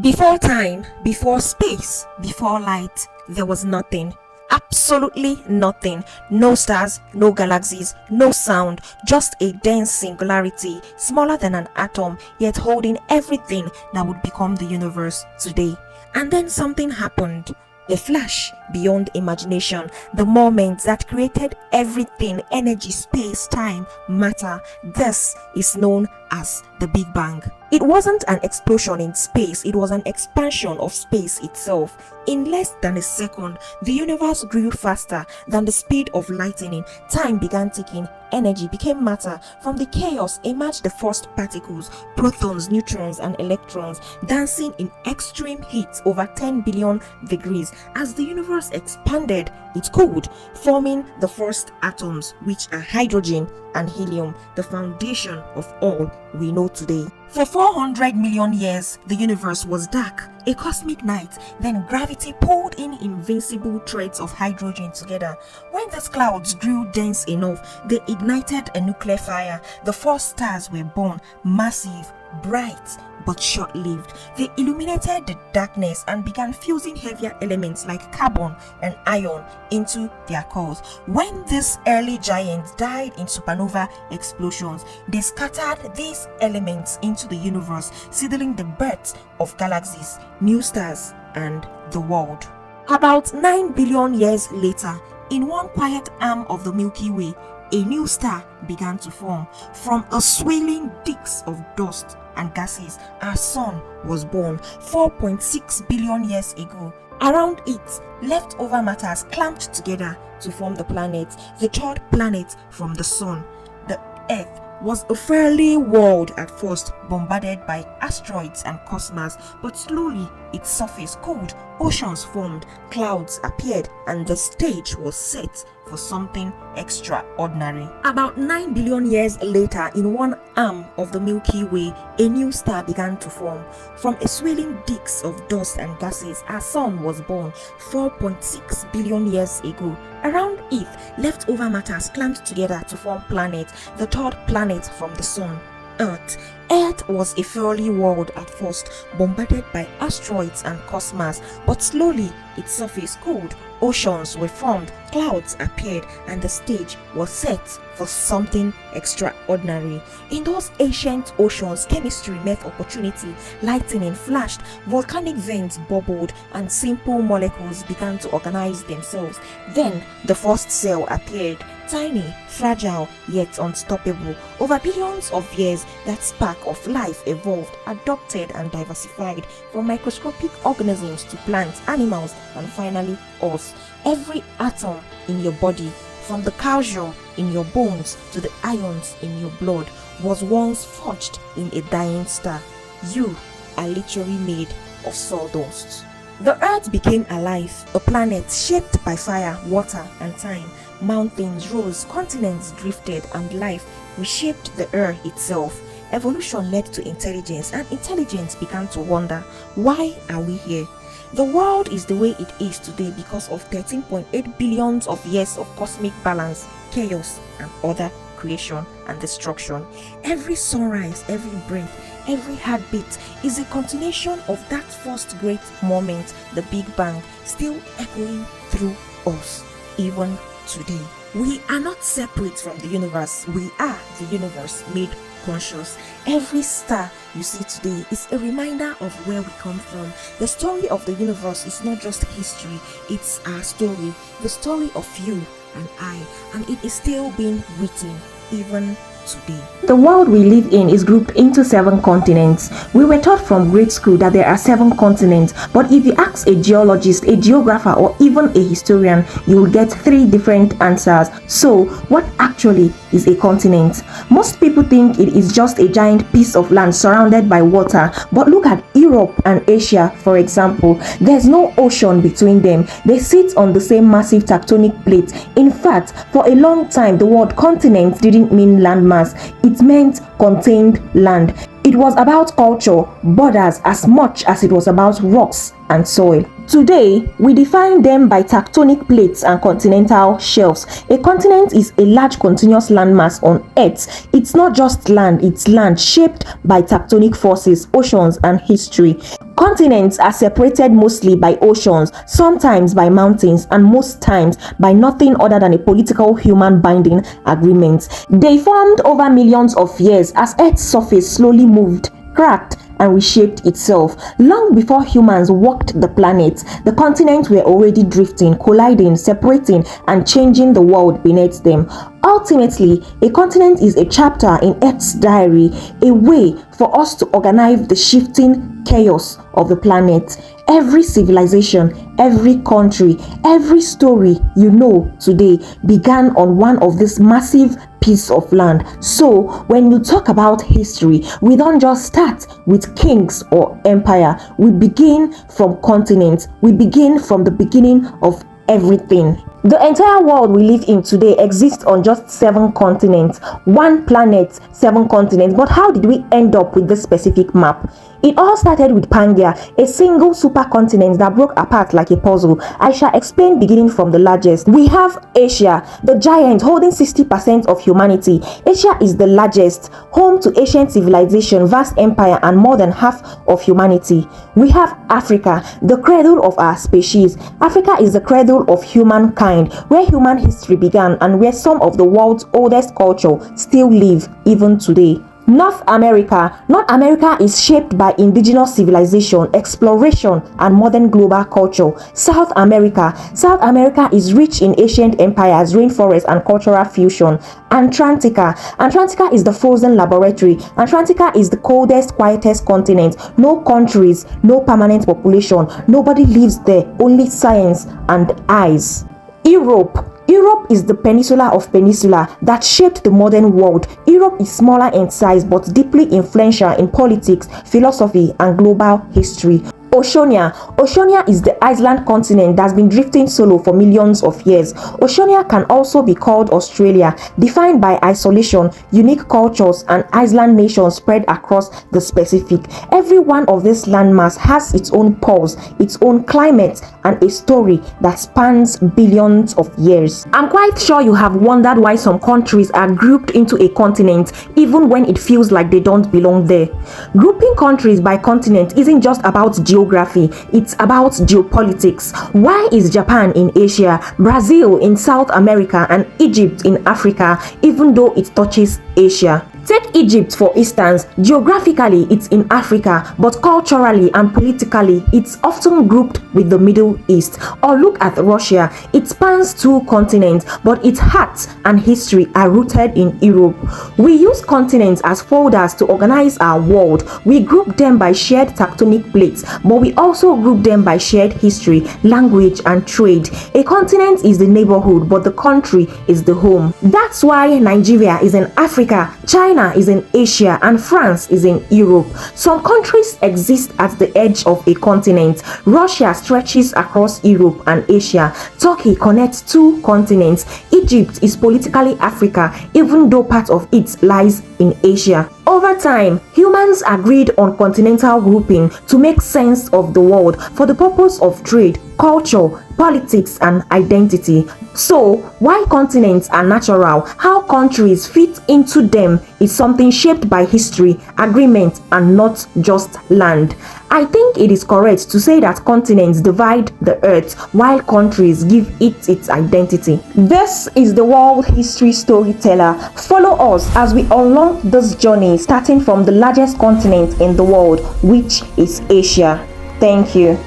Before time, before space, before light, there was nothing. Absolutely nothing. No stars, no galaxies, no sound, just a dense singularity, smaller than an atom, yet holding everything that would become the universe today. And then something happened. A flash beyond imagination, the moment that created everything: energy, space, time, matter. This is known as the Big Bang. It wasn't an explosion in space, it was an expansion of space itself. In less than a second, the universe grew faster than the speed of lightning. Time began ticking, energy became matter. From the chaos emerged the first particles, protons, neutrons, and electrons, dancing in extreme heat over 10 billion degrees. As the universe expanded, it cooled, forming the first atoms, which are hydrogen and helium, the foundation of all we know today. For 400 million years, the universe was dark, a cosmic night. Then gravity pulled in invincible threads of hydrogen together. When these clouds grew dense enough, they ignited a nuclear fire. The first stars were born, massive, bright, but short-lived. They illuminated the darkness and began fusing heavier elements like carbon and iron into their cores. When these early giants died in supernova explosions, they scattered these elements into the universe, signaling the birth of galaxies, new stars, and the world. About 9 billion years later, in one quiet arm of the Milky Way, a new star began to form. From a swirling disk of dust and gases, our sun was born 4.6 billion years ago. Around it, leftover matters clamped together to form the planet, the third planet from the sun. The Earth was a fairly world at first, bombarded by asteroids and cosmos, but slowly its surface cooled, oceans formed, clouds appeared, and the stage was set for something extraordinary. About 9 billion years later, in one arm of the Milky Way, a new star began to form. From a swirling disk of dust and gases, our sun was born 4.6 billion years ago. Around it, leftover matters clamped together to form planet, the third planet from the sun, Earth. Earth was a fairly world at first, bombarded by asteroids and cosmos, but slowly its surface cooled, oceans were formed, clouds appeared, and the stage was set for something extraordinary. In those ancient oceans, chemistry met opportunity. Lightning flashed, volcanic vents bubbled, and simple molecules began to organize themselves. Then the first cell appeared, tiny, fragile, yet unstoppable. Over billions of years, that spark of life evolved, adopted, and diversified, from microscopic organisms to plants, animals, and finally us. Every atom in your body, from the calcium in your bones to the ions in your blood, was once forged in a dying star. You are literally made of sawdust. The earth became alive, a planet shaped by fire, water, and time. Mountains rose, continents drifted, and life reshaped the earth itself. Evolution led to intelligence, and intelligence began to wonder, why are we here? The world is the way it is today because of 13.8 billion of years of cosmic balance, chaos, and other creation and destruction. Every sunrise, every breath, every heartbeat is a continuation of that first great moment, the Big Bang, still echoing through us, even today. We are not separate from the universe. We are the universe made conscious. Every star you see today is a reminder of where we come from. The story of the universe is not just history, it's our story, the story of you and I, and it is still being written even today. The world we live in is grouped into 7 continents. We were taught from grade school that there are 7 continents, but if you ask a geologist, a geographer, or even a historian, you will get 3 different answers. So, what actually is a continent? Most people think it is just a giant piece of land surrounded by water, but look at Europe and Asia, for example. There's no ocean between them. They sit on the same massive tectonic plate. In fact, for a long time, the word continent didn't mean landmass. It meant contained land. It was about culture, borders, as much as it was about rocks and soil. Today, we define them by tectonic plates and continental shelves. A continent is a large continuous landmass on Earth. It's not just land, it's land shaped by tectonic forces, oceans, and history. Continents are separated mostly by oceans, sometimes by mountains, and most times by nothing other than a political human binding agreement. They formed over millions of years as Earth's surface slowly moved, cracked, and reshaped itself. Long before humans walked the planet, the continents were already drifting, colliding, separating, and changing the world beneath them. Ultimately, a continent is a chapter in Earth's diary, a way for us to organize the shifting chaos of the planet. Every civilization, every country, every story you know today began on one of these massive piece of land. So when you talk about history, we don't just start with kings or empire. We begin from continents. We begin from the beginning of everything. The entire world we live in today exists on just 7 continents. One planet, 7 continents. But how did we end up with this specific map? It all started with Pangaea, a single supercontinent that broke apart like a puzzle. I shall explain beginning from the largest. We have Asia, the giant holding 60% of humanity. Asia is the largest, home to ancient civilization, vast empire, and more than half of humanity. We have Africa, the cradle of our species. Africa is the cradle of humankind, where human history began and where some of the world's oldest culture still live even today. North America. North America is shaped by indigenous civilization, exploration, and modern global culture. South America. South America is rich in ancient empires, rainforests, and cultural fusion. Antarctica. Antarctica is the frozen laboratory. Antarctica is the coldest, quietest continent. No countries, no permanent population. Nobody lives there, only science and ice. Europe. Europe is the peninsula of peninsula that shaped the modern world. Europe is smaller in size but deeply influential in politics, philosophy, and global history. Oceania. Oceania is the island continent that's been drifting solo for millions of years. Oceania can also be called Australia, defined by isolation, unique cultures, and island nations spread across the Pacific. Every one of these landmass has its own pulse, its own climate, and a story that spans billions of years. I'm quite sure you have wondered why some countries are grouped into a continent even when it feels like they don't belong there. Grouping countries by continent isn't just about geography, it's about geopolitics. Why is Japan in Asia, Brazil in South America, and Egypt in Africa, even though it touches Asia? Take Egypt for instance. Geographically, it's in Africa, but culturally and politically, it's often grouped with the Middle East. Or look at Russia. It spans 2 continents, but its heart and history are rooted in Europe. We use continents as folders to organize our world. We group them by shared tectonic plates, but we also group them by shared history, language, and trade. A continent is the neighborhood, but the country is the home. That's why Nigeria is in Africa, China is in Asia, and France is in Europe. Some countries exist at the edge of a continent. Russia stretches across Europe and Asia. Turkey connects 2 continents. Egypt is politically Africa, even though part of it lies in Asia. Over time, humans agreed on continental grouping to make sense of the world for the purpose of trade, culture, politics, and identity. So, why continents are natural, how countries fit into them is something shaped by history, agreement, and not just land. I think it is correct to say that continents divide the earth while countries give it its identity. This is the World History Storyteller. Follow us as we unlock this journey starting from the largest continent in the world, which is Asia. Thank you.